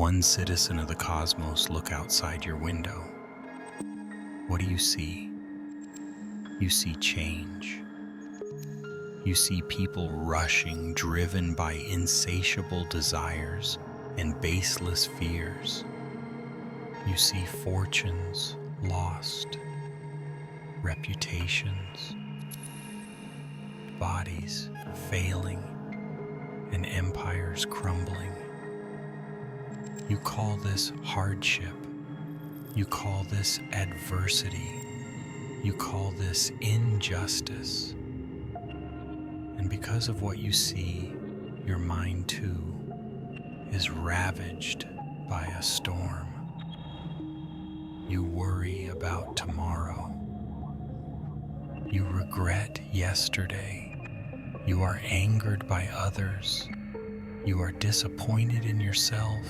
one citizen of the cosmos look outside your window, what do you see? You see change. You see people rushing, driven by insatiable desires and baseless fears. You see fortunes lost, reputations, bodies failing, and empires crumbling. You call this hardship. You call this adversity. You call this injustice. And because of what you see, your mind too is ravaged by a storm. You worry about tomorrow. You regret yesterday. You are angered by others. You are disappointed in yourself.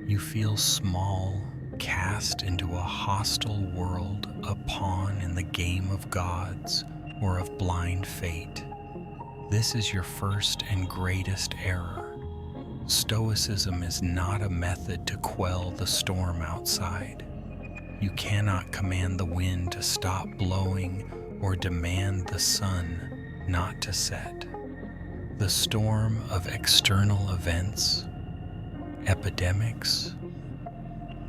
You feel small, cast into a hostile world, a pawn in the game of gods or of blind fate. This is your first and greatest error. Stoicism is not a method to quell the storm outside. You cannot command the wind to stop blowing or demand the sun not to set. The storm of external events, epidemics,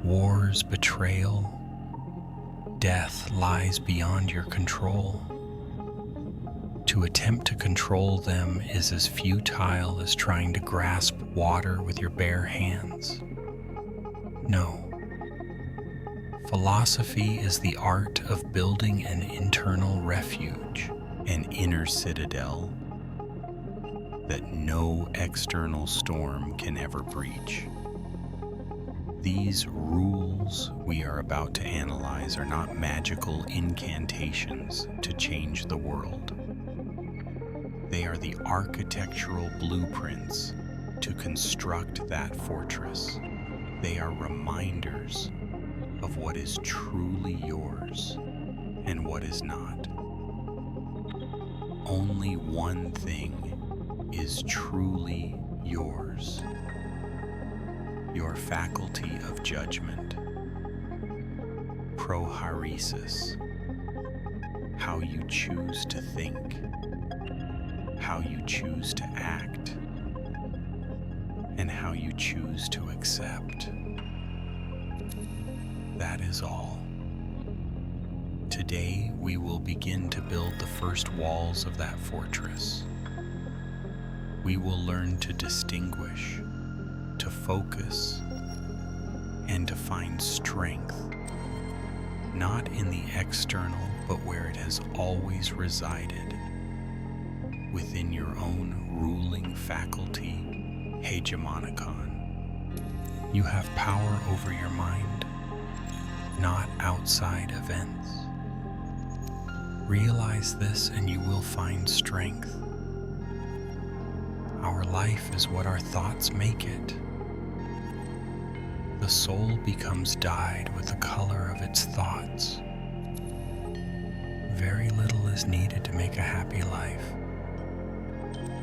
wars, betrayal, death lies beyond your control. To attempt to control them is as futile as trying to grasp water with your bare hands. No. Philosophy is the art of building an internal refuge, an inner citadel that no external storm can ever breach. These rules we are about to analyze are not magical incantations to change the world. They are the architectural blueprints to construct that fortress. They are reminders of what is truly yours and what is not. Only one thing is truly yours: your faculty of judgment, prohairesis, how you choose to think, how you choose to act, and how you choose to accept. That is all. Today, we will begin to build the first walls of that fortress. We will learn to distinguish, to focus, and to find strength, not in the external, but where it has always resided, within your own ruling faculty, hegemonicon. You have power over your mind, not outside events. Realize this and you will find strength. Our life is what our thoughts make it. The soul becomes dyed with the color of its thoughts. Very little is needed to make a happy life.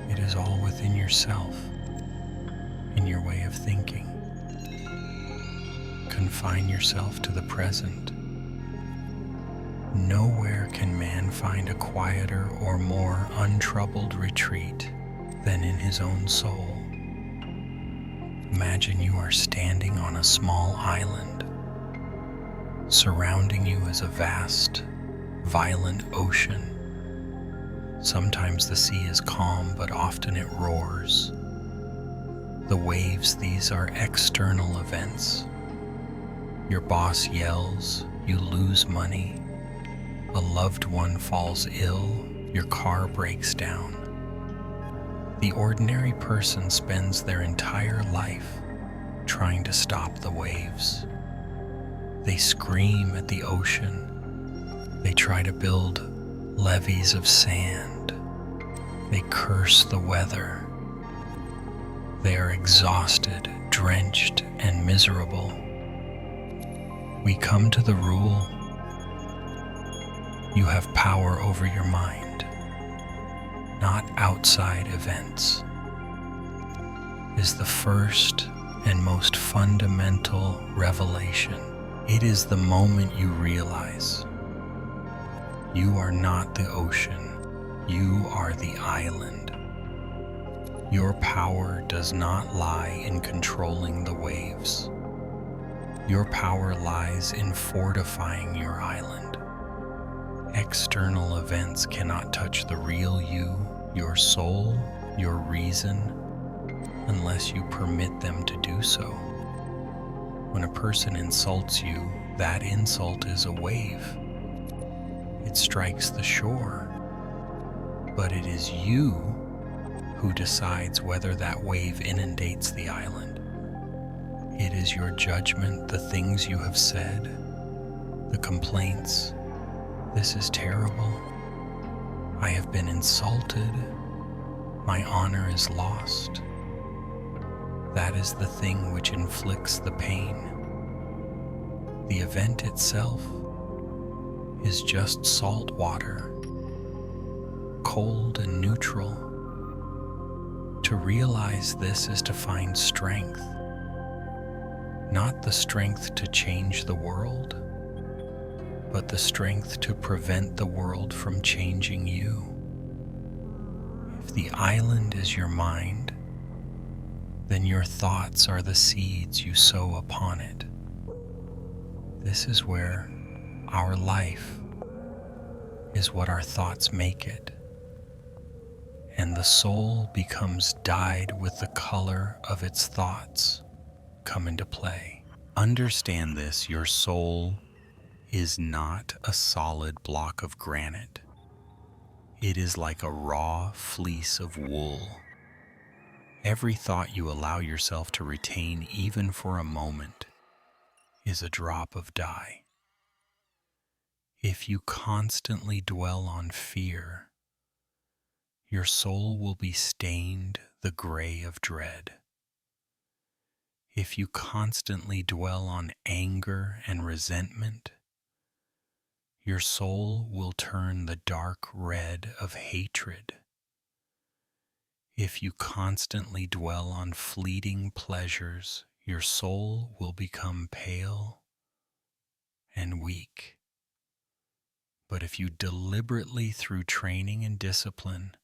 It is all within yourself, in your way of thinking. Confine yourself to the present. Nowhere can man find a quieter or more untroubled retreat than in his own soul. Imagine you are standing on a small island. Surrounding you is a vast, violent ocean. Sometimes the sea is calm, but often it roars. The waves, these are external events. Your boss yells, you lose money, a loved one falls ill, your car breaks down. The ordinary person spends their entire life trying to stop the waves. They scream at the ocean. They try to build levees of sand. They curse the weather. They are exhausted, drenched, and miserable. We come to the rule: you have power over your mind, not outside events. Is the first and most fundamental revelation. It is the moment you realize you are not the ocean, you are the island. Your power does not lie in controlling the waves. Your power lies in fortifying your island. External events cannot touch the real you, your soul, your reason, unless you permit them to do so. When a person insults you, that insult is a wave. It strikes the shore, but it is you who decides whether that wave inundates the island. It is your judgment, the things you have said, the complaints. This is terrible. I have been insulted. My honor is lost. That is the thing which inflicts the pain. The event itself is just salt water, cold and neutral. To realize this is to find strength, not the strength to change the world, but the strength to prevent the world from changing you. If the island is your mind, then your thoughts are the seeds you sow upon it. This is where our life is what our thoughts make it, and the soul becomes dyed with the color of its thoughts come into play. Understand this, your soul is not a solid block of granite. It is like a raw fleece of wool. Every thought you allow yourself to retain, even for a moment, is a drop of dye. If you constantly dwell on fear, your soul will be stained the gray of dread. If you constantly dwell on anger and resentment, your soul will turn the dark red of hatred. If you constantly dwell on fleeting pleasures, your soul will become pale and weak. But if you deliberately, through training and discipline,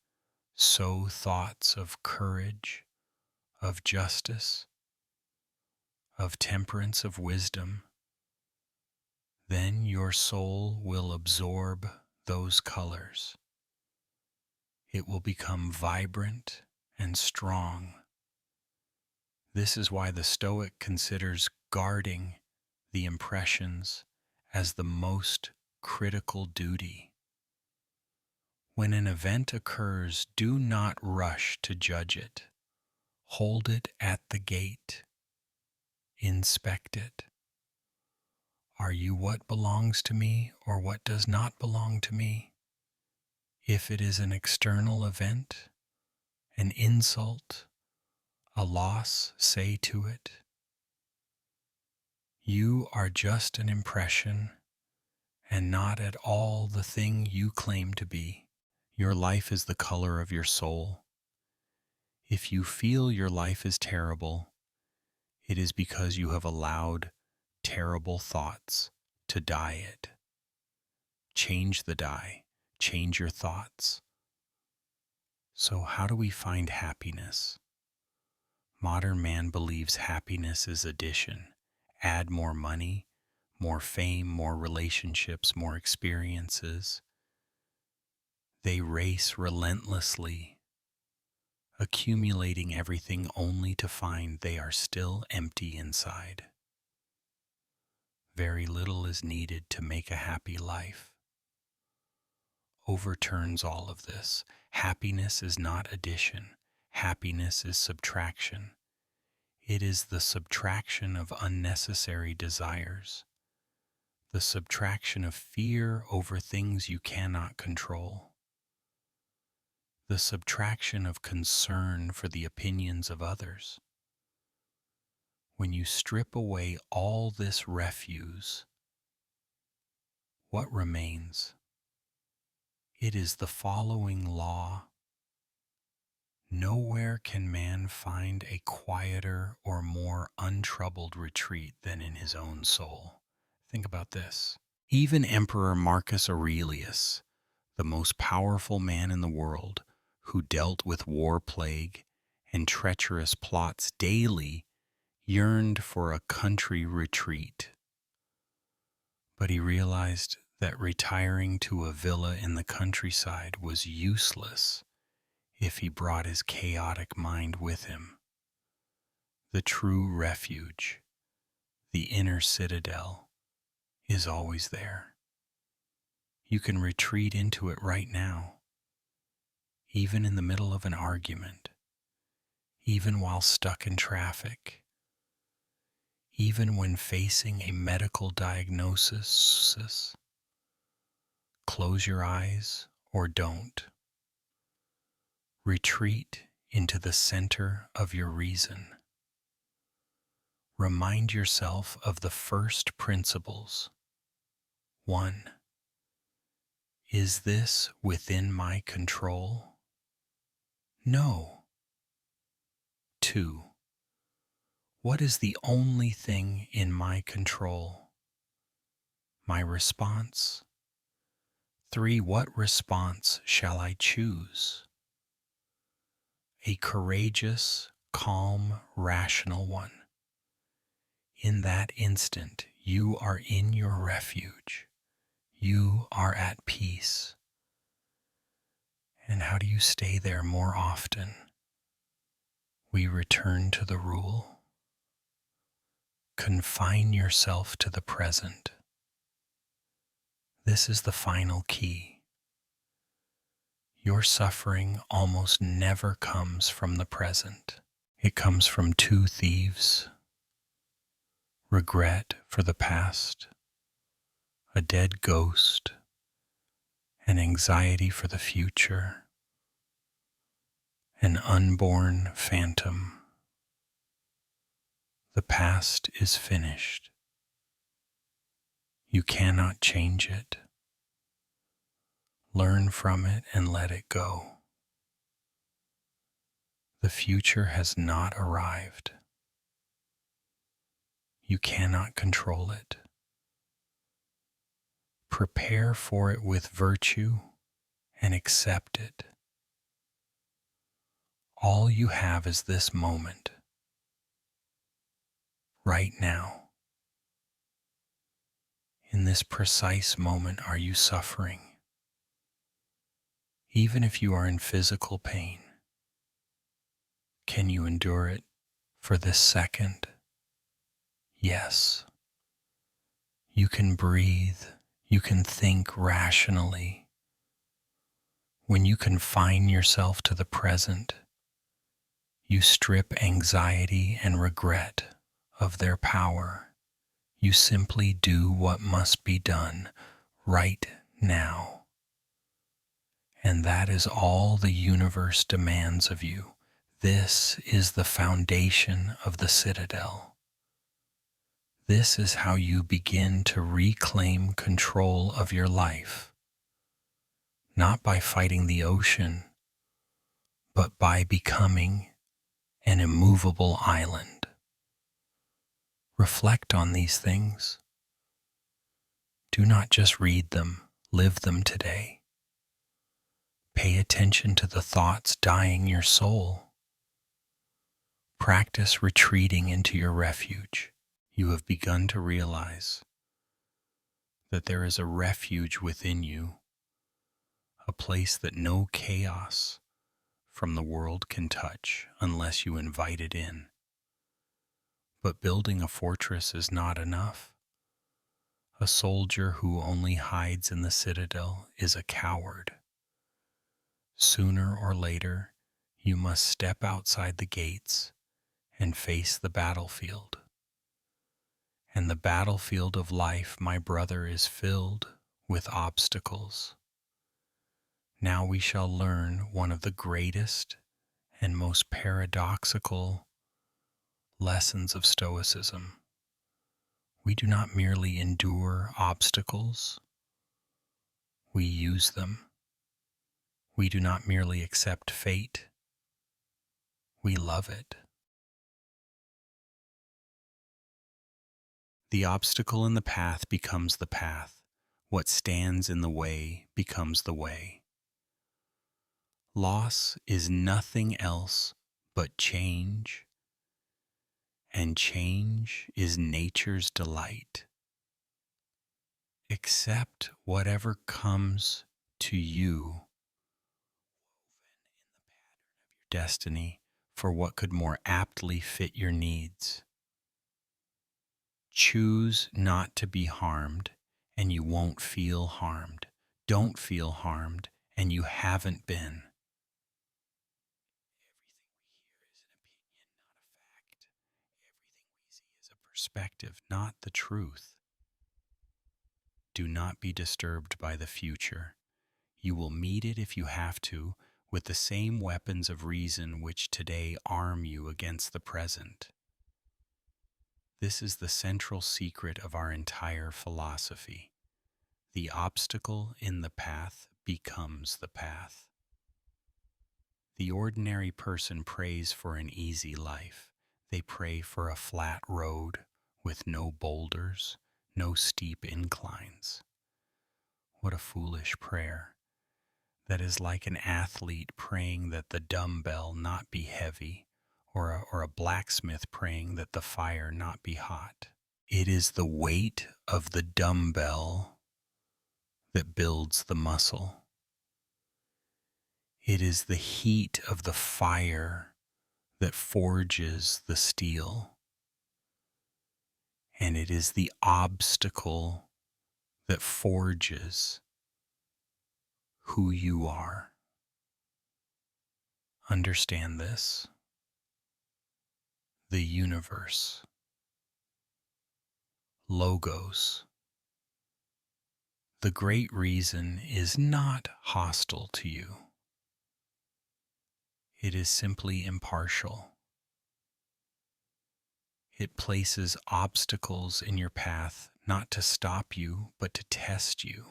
sow thoughts of courage, of justice, of temperance, of wisdom, then your soul will absorb those colors. It will become vibrant and strong. This is why the Stoic considers guarding the impressions as the most critical duty. When an event occurs, do not rush to judge it. Hold it at the gate. Inspect it. Are you what belongs to me or what does not belong to me? If it is an external event, an insult, a loss, say to it, you are just an impression and not at all the thing you claim to be. Your life is the color of your soul. If you feel your life is terrible, it is because you have allowed terrible thoughts to dye it. Change the dye, change your thoughts. So how do we find happiness? Modern man believes happiness is addition. Add more money, more fame, more relationships, more experiences. They race relentlessly, accumulating everything only to find they are still empty inside. Very little is needed to make a happy life. Overturns all of this. Happiness is not addition. Happiness is subtraction. It is the subtraction of unnecessary desires, the subtraction of fear over things you cannot control, the subtraction of concern for the opinions of others. When you strip away all this refuse, what remains? It is the following law. Nowhere can man find a quieter or more untroubled retreat than in his own soul. Think about this. Even Emperor Marcus Aurelius, the most powerful man in the world, who dealt with war plague and treacherous plots daily, yearned for a country retreat. But he realized that retiring to a villa in the countryside was useless if he brought his chaotic mind with him. The true refuge, the inner citadel, is always there. You can retreat into it right now, even in the middle of an argument, even while stuck in traffic, even when facing a medical diagnosis. Close your eyes or don't. Retreat into the center of your reason. Remind yourself of the first principles. 1. Is this within my control? No. 2. What is the only thing in my control? My response. 3. What response shall I choose? A courageous, calm, rational one. In that instant, you are in your refuge. You are at peace. And how do you stay there more often? We return to the rule. Confine yourself to the present. This is the final key. Your suffering almost never comes from the present. It comes from two thieves: regret for the past, a dead ghost, and anxiety for the future, an unborn phantom. The past is finished. You cannot change it. Learn from it and let it go. The future has not arrived. You cannot control it. Prepare for it with virtue and accept it. All you have is this moment, right now. In this precise moment, are you suffering? Even if you are in physical pain, can you endure it for this second? Yes. You can breathe. You can think rationally. When you confine yourself to the present, you strip anxiety and regret of their power. You simply do what must be done right now. And that is all the universe demands of you. This is the foundation of the citadel. This is how you begin to reclaim control of your life, not by fighting the ocean, but by becoming an immovable island. Reflect on these things. Do not just read them, live them today. Pay attention to the thoughts dyeing your soul. Practice retreating into your refuge. You have begun to realize that there is a refuge within you, a place that no chaos from the world can touch unless you invite it in. But building a fortress is not enough. A soldier who only hides in the citadel is a coward. Sooner or later, you must step outside the gates and face the battlefield. And the battlefield of life, my brother, is filled with obstacles. Now we shall learn one of the greatest and most paradoxical lessons of Stoicism. We do not merely endure obstacles, we use them. We do not merely accept fate, We love it. The obstacle in the path becomes the path. What stands in the way becomes the way. Loss is nothing else but change, and change is nature's delight. Accept whatever comes to you, your destiny, for what could more aptly fit your needs. Choose not to be harmed, and you won't feel harmed. Don't feel harmed, and you haven't been. Everything we hear is an opinion, not a fact. Everything we see is a perspective, not the truth. Do not be disturbed by the future. You will meet it if you have to, with the same weapons of reason which today arm you against the present. This is the central secret of our entire philosophy. The obstacle in the path becomes the path. The ordinary person prays for an easy life. They pray for a flat road with no boulders, no steep inclines. What a foolish prayer. That is like an athlete praying that the dumbbell not be heavy, or a blacksmith praying that the fire not be hot. It is the weight of the dumbbell that builds the muscle. It is the heat of the fire that forges the steel. And it is the obstacle that forges who you are. Understand this. The universe, logos, the great reason is not hostile to you. It is simply impartial. It places obstacles in your path not to stop you, but to test you.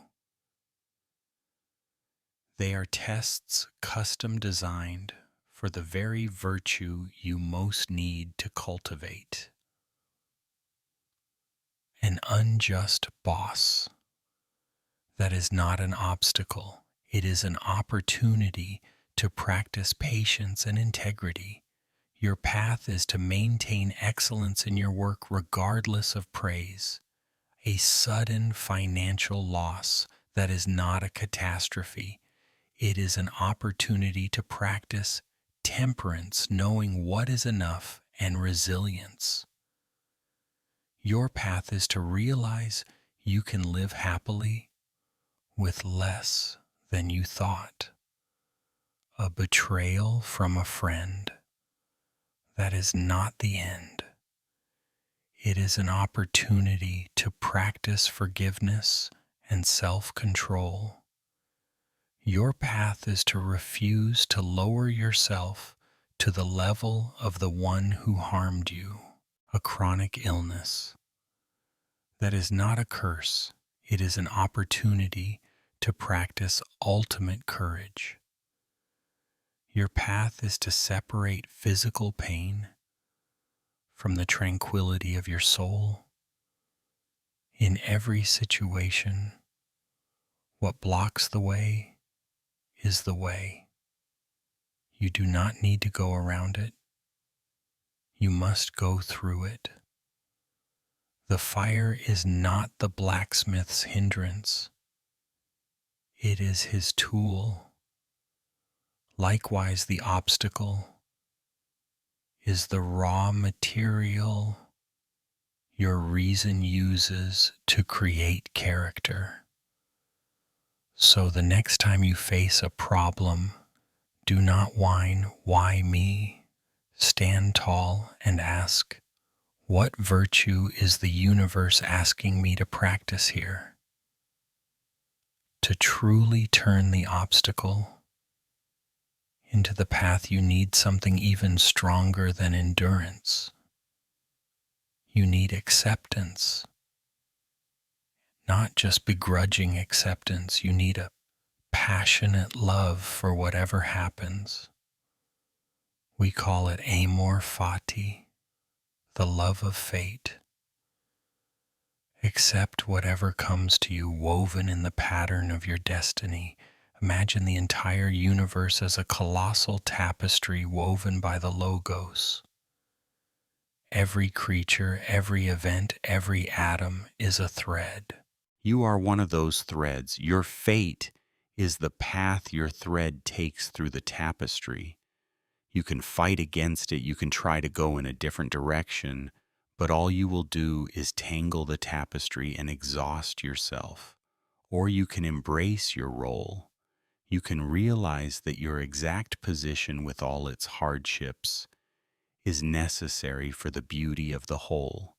They are tests custom designed for the very virtue you most need to cultivate. An unjust boss. That is not an obstacle. It is an opportunity to practice patience and integrity. Your path is to maintain excellence in your work regardless of praise. A sudden financial loss that is not a catastrophe. It is an opportunity to practice temperance, knowing what is enough, and resilience. Your path is to realize you can live happily with less than you thought. A betrayal from a friend. That is not the end. It is an opportunity to practice forgiveness and self-control. Your path is to refuse to lower yourself to the level of the one who harmed you. A chronic illness. That is not a curse. It is an opportunity to practice ultimate courage. Your path is to separate physical pain from the tranquility of your soul. In every situation, what blocks the way is the way. You do not need to go around it. You must go through it. The fire is not the blacksmith's hindrance. It is his tool. Likewise, the obstacle is the raw material your reason uses to create character. So the next time you face a problem, do not whine, "Why me?" Stand tall and ask, "What virtue is the universe asking me to practice here?" To truly turn the obstacle into the path, you need something even stronger than endurance. You need acceptance. Not just begrudging acceptance. You need a passionate love for whatever happens, We call it amor fati, the love of fate. Accept whatever comes to you woven in the pattern of your destiny. Imagine the entire universe as a colossal tapestry woven by the Logos. Every creature, every event, every atom is a thread. You are one of those threads. Your fate is the path your thread takes through the tapestry. You can fight against it, you can try to go in a different direction, but all you will do is tangle the tapestry and exhaust yourself. Or you can embrace your role. You can realize that your exact position with all its hardships is necessary for the beauty of the whole.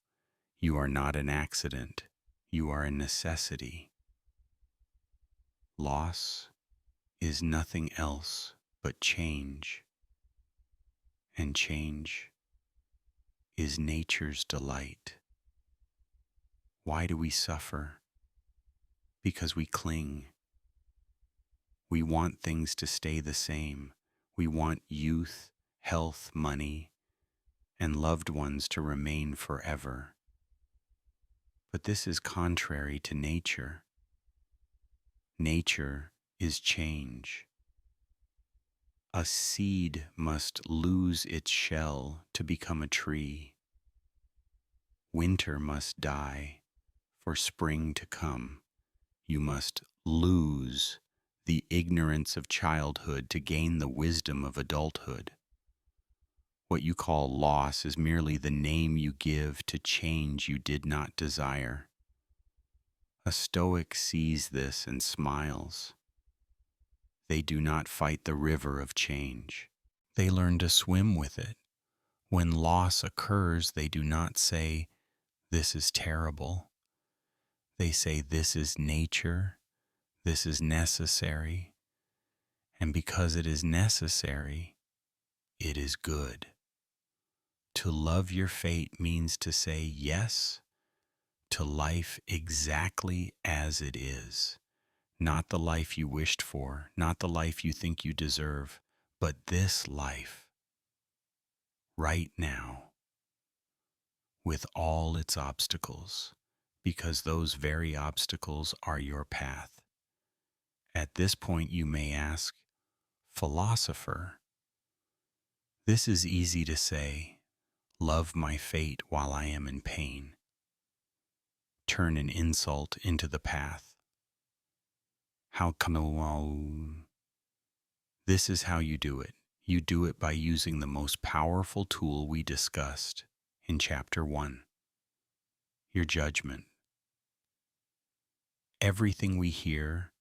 You are not an accident. You are a necessity. Loss is nothing else but change, and change is nature's delight. Why do we suffer? Because we cling. We want things to stay the same. We want youth, health, money, and loved ones to remain forever. But this is contrary to nature. Nature is change. A seed must lose its shell to become a tree. Winter must die for spring to come. You must lose the ignorance of childhood to gain the wisdom of adulthood. What you call loss is merely the name you give to change you did not desire. A Stoic sees this and smiles. They do not fight the river of change. They learn to swim with it. When loss occurs, they do not say, "This is terrible." They say, "This is nature. This is necessary." And because it is necessary, it is good. To love your fate means to say yes to life exactly as it is. Not the life you wished for, not the life you think you deserve, but this life, right now, with all its obstacles, because those very obstacles are your path. At this point you may ask, "Philosopher, this is easy to say, love my fate while I am in pain. Turn an insult into the path. How come? This is how you do it. You do it by using the most powerful tool we discussed in Chapter 1, your judgment. Everything we hear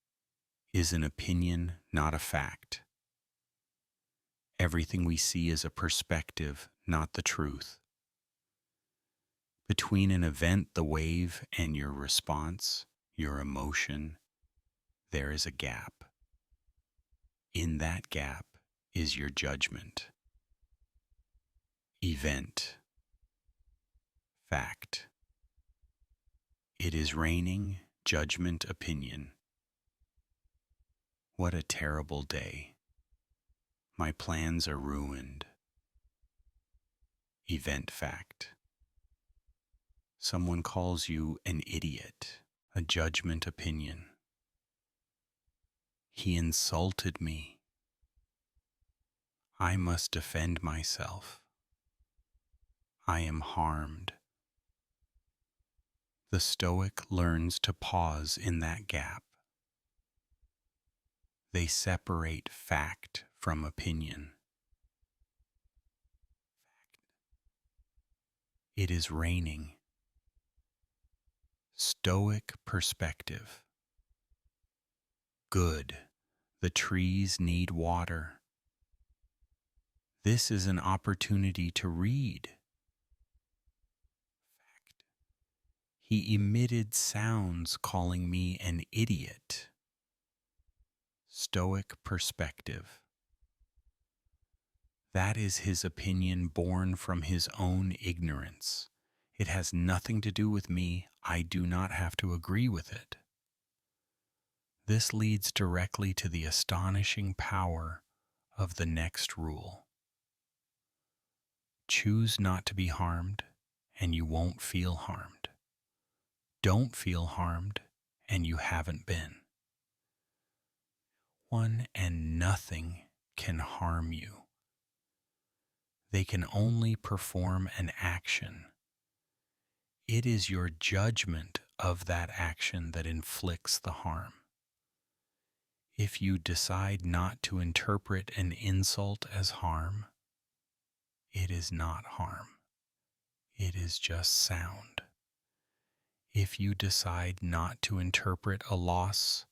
is an opinion, not a fact. Everything we see is a perspective, not the truth. Between an event, the wave, and your response, your emotion, there is a gap. In that gap is your judgment. Event. Fact. It is raining, judgment, opinion. What a terrible day. My plans are ruined. Event fact. Someone calls you an idiot, a judgment opinion. He insulted me. I must defend myself. I am harmed. The Stoic learns to pause in that gap. They separate fact from opinion. It is raining. Stoic perspective. Good. The trees need water. This is an opportunity to read. Fact. He emitted sounds calling me an idiot. Stoic perspective. That is his opinion born from his own ignorance. It has nothing to do with me. I do not have to agree with it. This leads directly to the astonishing power of the next rule. Choose not to be harmed, and you won't feel harmed. Don't feel harmed, and you haven't been. One and nothing can harm you. They can only perform an action. It is your judgment of that action that inflicts the harm. If you decide not to interpret an insult as harm, it is not harm. It is just sound. If you decide not to interpret a loss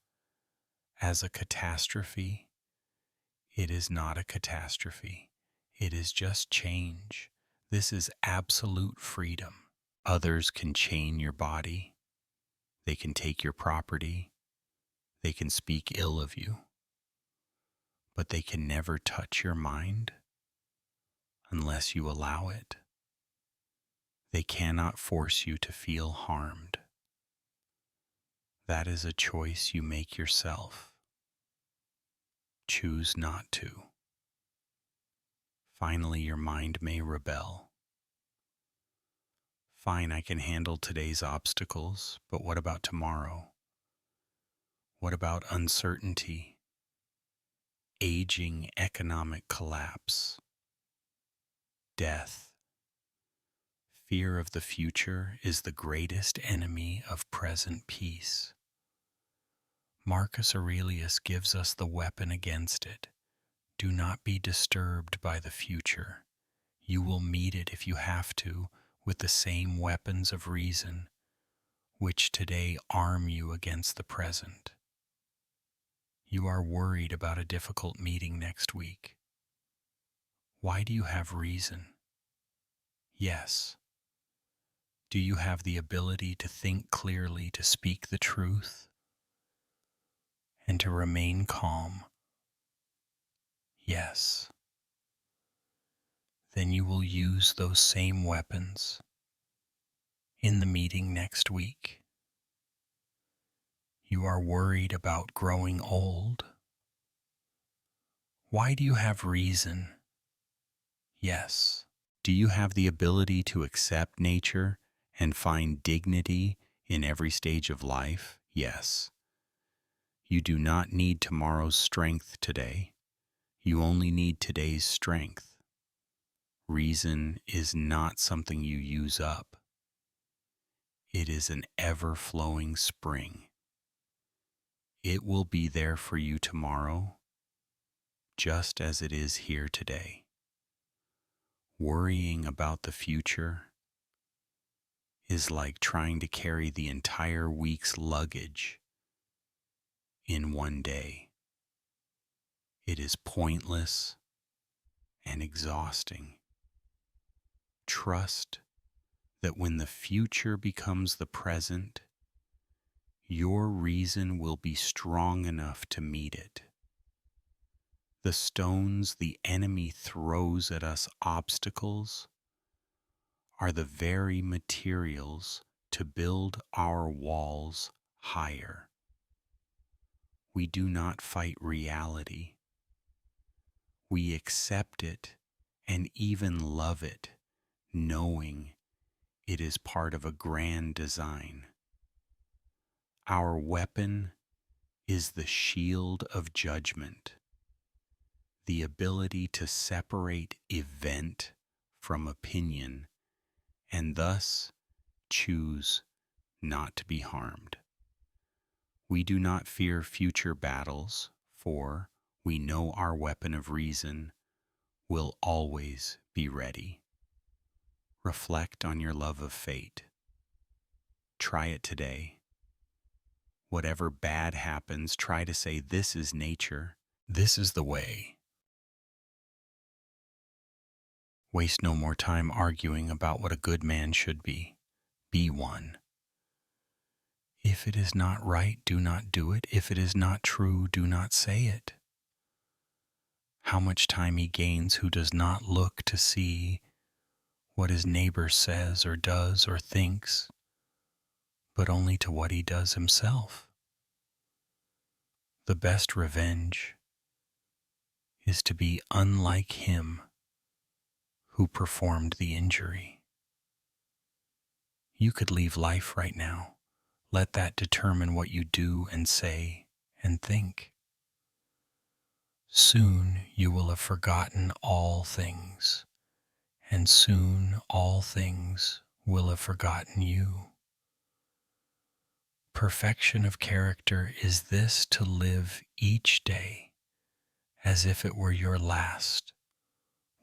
as a catastrophe, it is not a catastrophe. It is just change. This is absolute freedom. Others can chain your body. They can take your property. They can speak ill of you. But they can never touch your mind unless you allow it. They cannot force you to feel harmed. That is a choice you make yourself. Choose not to. Finally, your mind may rebel. Fine, I can handle today's obstacles, but what about tomorrow? What about uncertainty, aging economic collapse, death? Fear of the future is the greatest enemy of present peace. Marcus Aurelius gives us the weapon against it. Do not be disturbed by the future. You will meet it if you have to with the same weapons of reason, which today arm you against the present. You are worried about a difficult meeting next week. Why do you have reason? Yes. Do you have the ability to think clearly, to speak the truth, and to remain calm? Yes. Then you will use those same weapons in the meeting next week. You are worried about growing old. Why do you have reason? Yes. Do you have the ability to accept nature and find dignity in every stage of life? Yes. You do not need tomorrow's strength today. You only need today's strength. Reason is not something you use up. It is an ever-flowing spring. It will be there for you tomorrow, just as it is here today. Worrying about the future is like trying to carry the entire week's luggage in one day. It is pointless and exhausting. Trust that when the future becomes the present, your reason will be strong enough to meet it. The stones the enemy throws at us, obstacles, are the very materials to build our walls higher. We do not fight reality. We accept it and even love it, knowing it is part of a grand design. Our weapon is the shield of judgment, the ability to separate event from opinion and thus choose not to be harmed. We do not fear future battles, for we know our weapon of reason will always be ready. Reflect on your love of fate. Try it today. Whatever bad happens, try to say, this is nature. This is the way. Waste no more time arguing about what a good man should be. Be one. If it is not right, do not do it. If it is not true, do not say it. How much time he gains who does not look to see what his neighbor says or does or thinks, but only to what he does himself. The best revenge is to be unlike him who performed the injury. You could leave life right now. Let that determine what you do and say and think. Soon you will have forgotten all things, and soon all things will have forgotten you. Perfection of character is this: to live each day as if it were your last,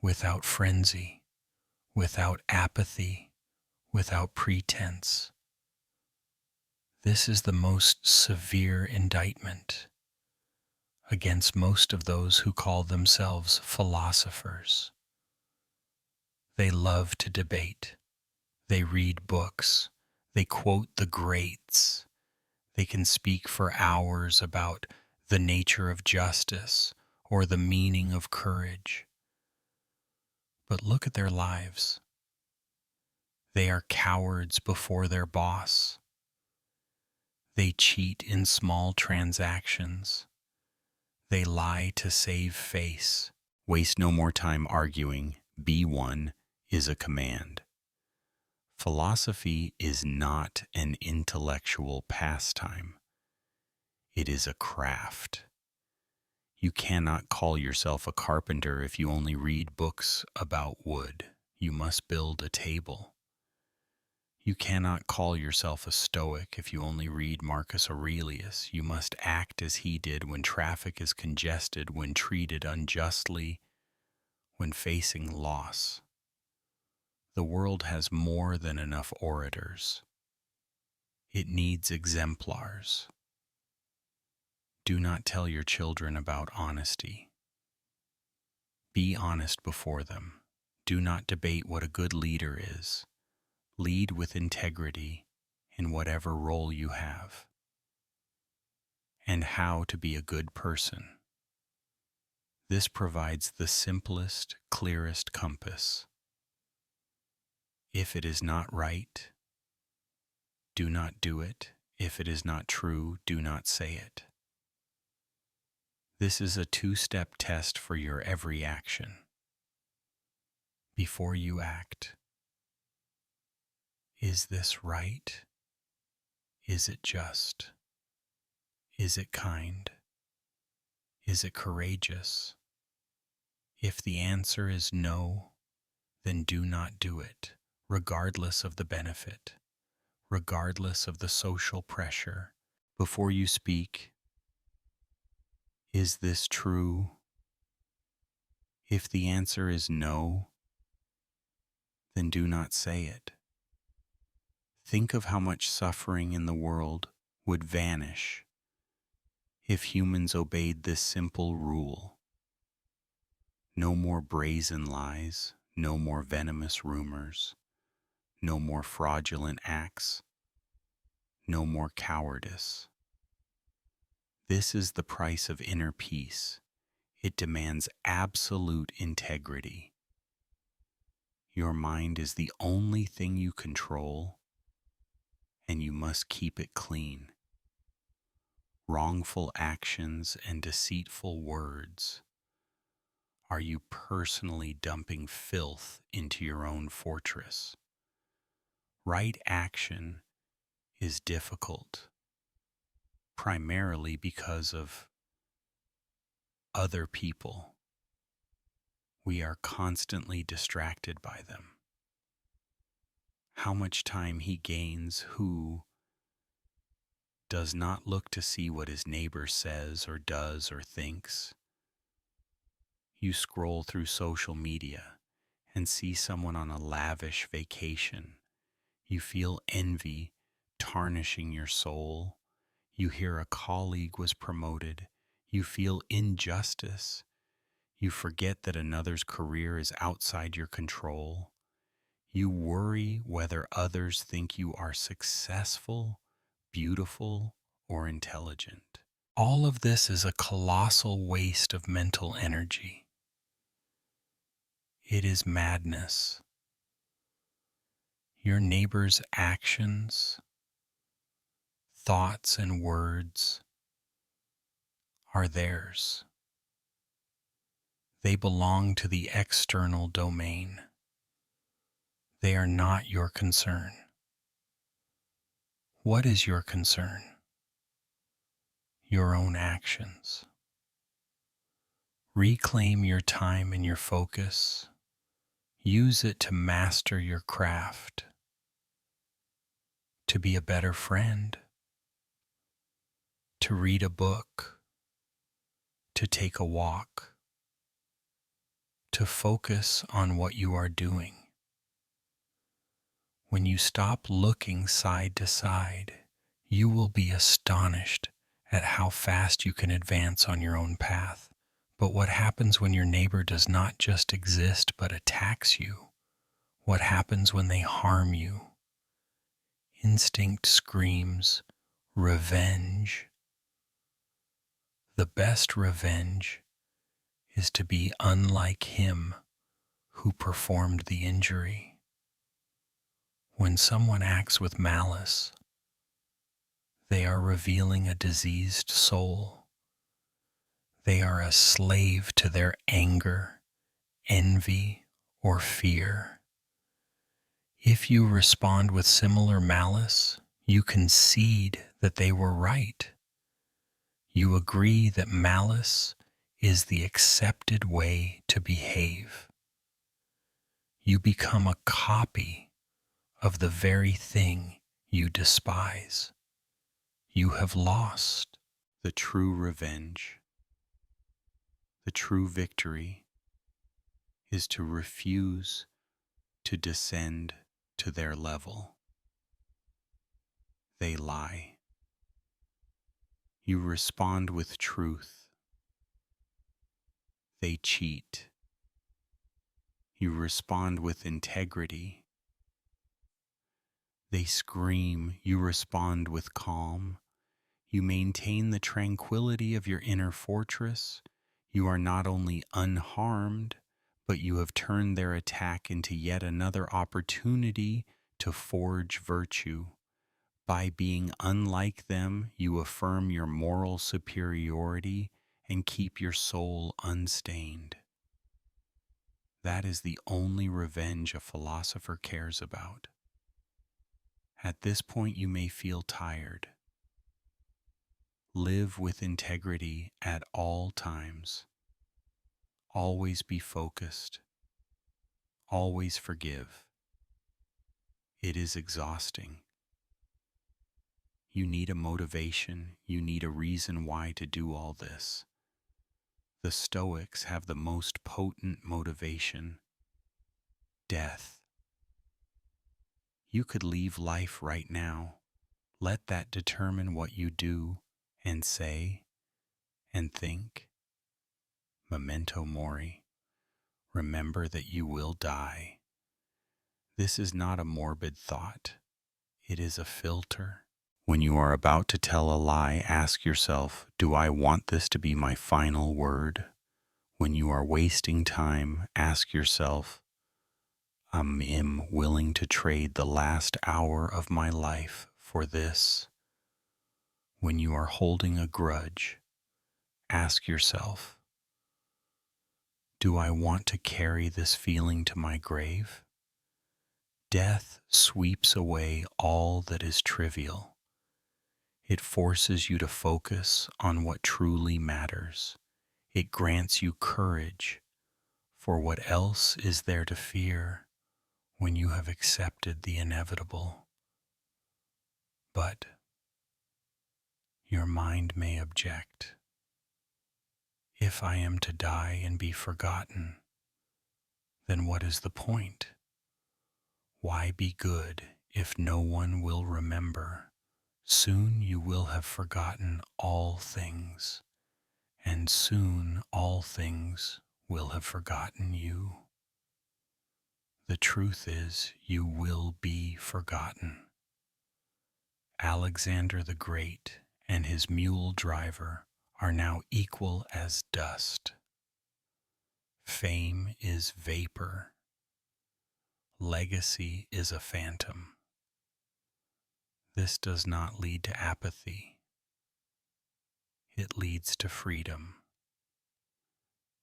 without frenzy, without apathy, without pretense. This is the most severe indictment against most of those who call themselves philosophers. They love to debate. They read books. They quote the greats. They can speak for hours about the nature of justice or the meaning of courage. But look at their lives. They are cowards before their boss. They cheat in small transactions. They lie to save face. Waste no more time arguing. Be one is a command. Philosophy is not an intellectual pastime. It is a craft. You cannot call yourself a carpenter if you only read books about wood. You must build a table. You cannot call yourself a Stoic if you only read Marcus Aurelius. You must act as he did when traffic is congested, when treated unjustly, when facing loss. The world has more than enough orators. It needs exemplars. Do not tell your children about honesty. Be honest before them. Do not debate what a good leader is. Lead with integrity in whatever role you have, and how to be a good person. This provides the simplest, clearest compass. If it is not right, do not do it. If it is not true, do not say it. This is a two-step test for your every action. Before you act, is this right? Is it just? Is it kind? Is it courageous? If the answer is no, then do not do it, regardless of the benefit, regardless of the social pressure. Before you speak, is this true? If the answer is no, then do not say it. Think of how much suffering in the world would vanish if humans obeyed this simple rule. No more brazen lies, no more venomous rumors, no more fraudulent acts, no more cowardice. This is the price of inner peace. It demands absolute integrity. Your mind is the only thing you control, and you must keep it clean. Wrongful actions and deceitful words. Are you personally dumping filth into your own fortress? Right action is difficult, primarily because of other people. We are constantly distracted by them. How much time he gains who does not look to see what his neighbor says or does or thinks. You scroll through social media and see someone on a lavish vacation. You feel envy tarnishing your soul. You hear a colleague was promoted. You feel injustice. You forget that another's career is outside your control. You worry whether others think you are successful, beautiful, or intelligent. All of this is a colossal waste of mental energy. It is madness. Your neighbor's actions, thoughts, and words are theirs. They belong to the external domain. They are not your concern. What is your concern? Your own actions. Reclaim your time and your focus. Use it to master your craft, to be a better friend, to read a book, to take a walk, to focus on what you are doing. When you stop looking side to side, you will be astonished at how fast you can advance on your own path. But what happens when your neighbor does not just exist but attacks you? What happens when they harm you? Instinct screams, revenge. The best revenge is to be unlike him who performed the injury. When someone acts with malice, they are revealing a diseased soul. They are a slave to their anger, envy, or fear. If you respond with similar malice, you concede that they were right. You agree that malice is the accepted way to behave. You become a copy of the very thing you despise. You have lost. The true revenge, the true victory, is to refuse to descend to their level. They lie. You respond with truth. They cheat. You respond with integrity. They scream. You respond with calm. You maintain the tranquility of your inner fortress. You are not only unharmed, but you have turned their attack into yet another opportunity to forge virtue. By being unlike them, you affirm your moral superiority and keep your soul unstained. That is the only revenge a philosopher cares about. At this point, you may feel tired. Live with integrity at all times. Always be focused. Always forgive. It is exhausting. You need a motivation. You need a reason why to do all this. The Stoics have the most potent motivation: death. You could leave life right now. Let that determine what you do and say and think. Memento mori. Remember that you will die. This is not a morbid thought. It is a filter. When you are about to tell a lie, ask yourself, do I want this to be my final word? When you are wasting time, ask yourself, am I willing to trade the last hour of my life for this? When you are holding a grudge, ask yourself, do I want to carry this feeling to my grave? Death sweeps away all that is trivial. It forces you to focus on what truly matters. It grants you courage, for what else is there to fear when you have accepted the inevitable? But your mind may object. If I am to die and be forgotten, then what is the point? Why be good if no one will remember? Soon you will have forgotten all things, and soon all things will have forgotten you. The truth is, you will be forgotten. Alexander the Great and his mule driver are now equal as dust. Fame is vapor. Legacy is a phantom. This does not lead to apathy. It leads to freedom.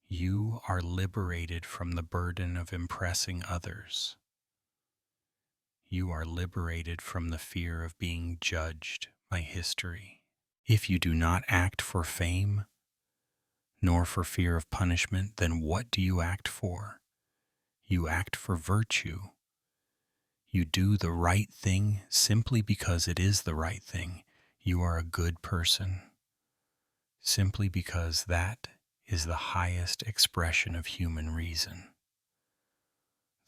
You are liberated from the burden of impressing others. you are liberated from the fear of being judged by history. If you do not act for fame, nor for fear of punishment, then what do you act for? You act for virtue. You do the right thing simply because it is the right thing. You are a good person, simply because that is the highest expression of human reason.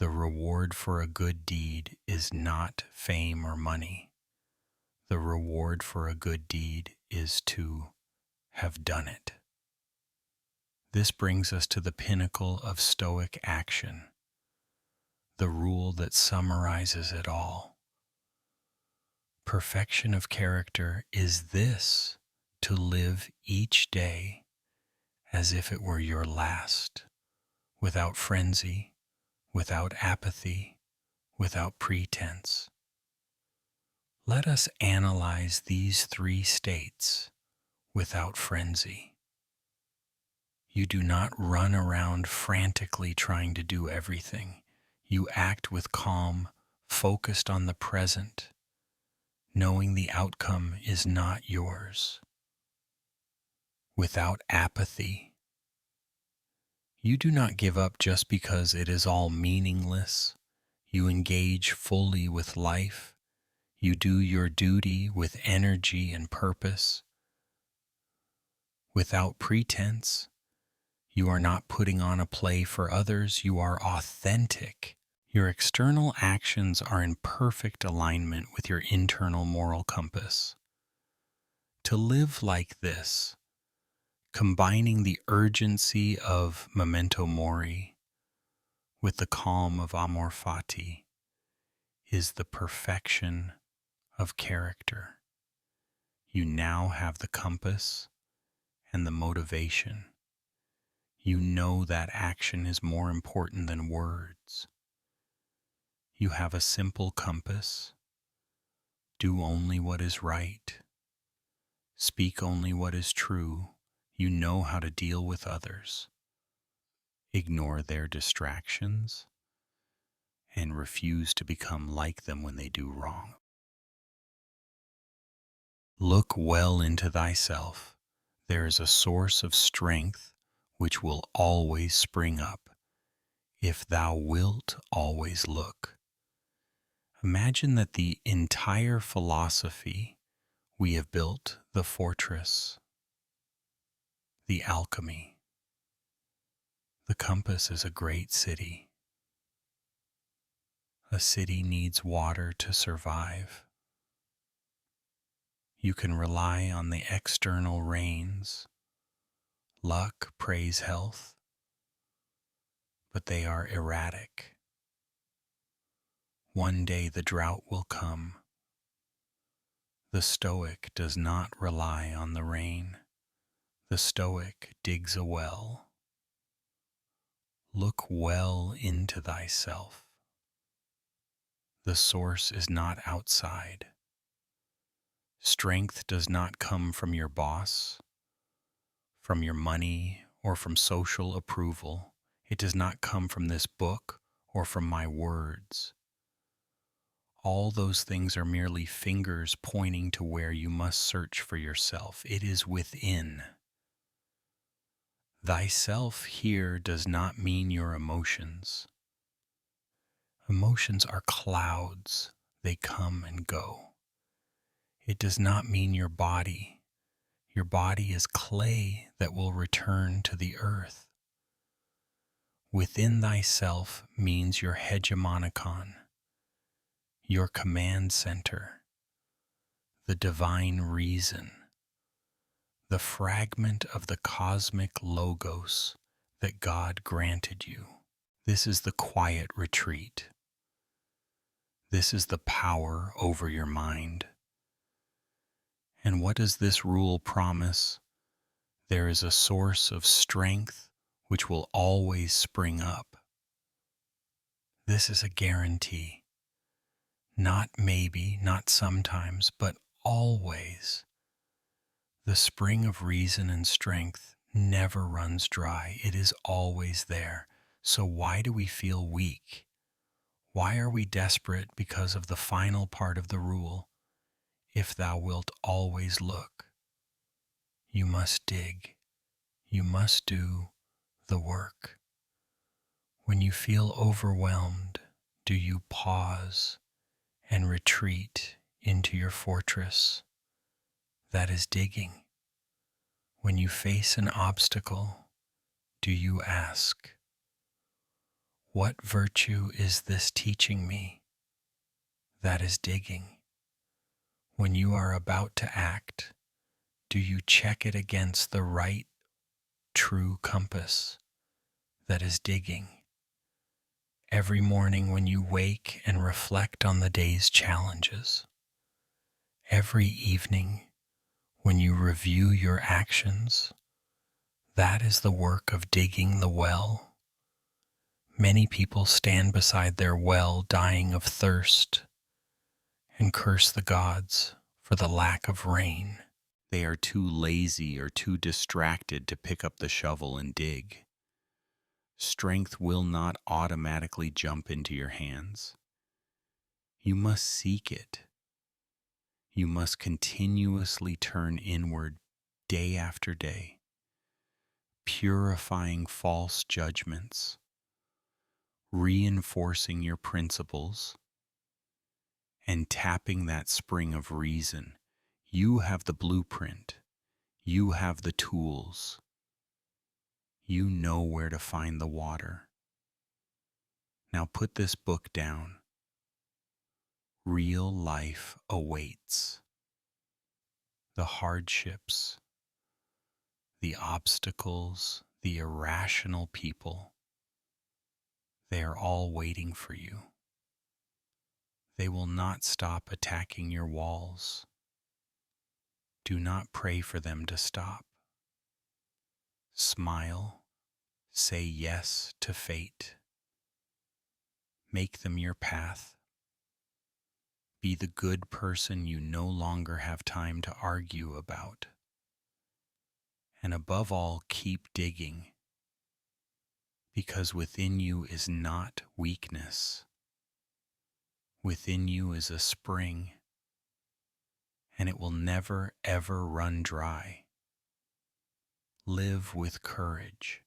The reward for a good deed is not fame or money. The reward for a good deed is to have done it. This brings us to the pinnacle of Stoic action, the rule that summarizes it all. Perfection of character is this: to live each day as if it were your last, without frenzy, without apathy, without pretense. Let us analyze these three states without frenzy. You do not run around frantically trying to do everything. You act with calm, focused on the present, knowing the outcome is not yours. Without apathy. You do not give up just because it is all meaningless. You engage fully with life. You do your duty with energy and purpose. Without pretense. You are not putting on a play for others. You are authentic. Your external actions are in perfect alignment with your internal moral compass. To live like this, combining the urgency of memento mori with the calm of amor fati, is the perfection of character. You now have the compass and the motivation. You know that action is more important than words. You have a simple compass. Do only what is right. Speak only what is true. You know how to deal with others. Ignore their distractions and refuse to become like them when they do wrong. Look well into thyself. There is a source of strength which will always spring up, if thou wilt always look. Imagine that the entire philosophy we have built, the fortress, the alchemy. The compass is a great city. A city needs water to survive. You can rely on the external rains. Luck praise health, but they are erratic. One day the drought will come. The Stoic does not rely on the rain. The Stoic digs a well. Look well into thyself. The source is not outside. Strength does not come from your boss, from your money, or from social approval. It does not come from this book or from my words. All those things are merely fingers pointing to where you must search for yourself. It is within. Thyself here does not mean your emotions. Emotions are clouds. They come and go. It does not mean your body. Your body is clay that will return to the earth. Within thyself means your hegemonicon, your command center, the divine reason, the fragment of the cosmic logos that God granted you. This is the quiet retreat. This is the power over your mind. And what does this rule promise? There is a source of strength which will always spring up. This is a guarantee. Not maybe, not sometimes, but always. The spring of reason and strength never runs dry. It is always there. So why do we feel weak? Why are we desperate because of the final part of the rule? If thou wilt always look, you must dig, you must do the work. When you feel overwhelmed, do you pause and retreat into your fortress? That is digging. When you face an obstacle, do you ask, what virtue is this teaching me? That is digging. When you are about to act, do you check it against the right, true compass? That is digging. Every morning when you wake and reflect on the day's challenges, every evening when you review your actions, that is the work of digging the well. Many people stand beside their well dying of thirst and curse the gods for the lack of rain. They are too lazy or too distracted to pick up the shovel and dig. Strength will not automatically jump into your hands. You must seek it. You must continuously turn inward day after day, purifying false judgments, reinforcing your principles, and tapping that spring of reason. You have the blueprint. You have the tools. You know where to find the water. Now put this book down. Real life awaits. The hardships, the obstacles, the irrational people, they are all waiting for you. They will not stop attacking your walls. Do not pray for them to stop. Smile, say yes to fate. Make them your path. Be the good person you no longer have time to argue about. And above all, keep digging, because within you is not weakness. Within you is a spring, and it will never, ever run dry. Live with courage.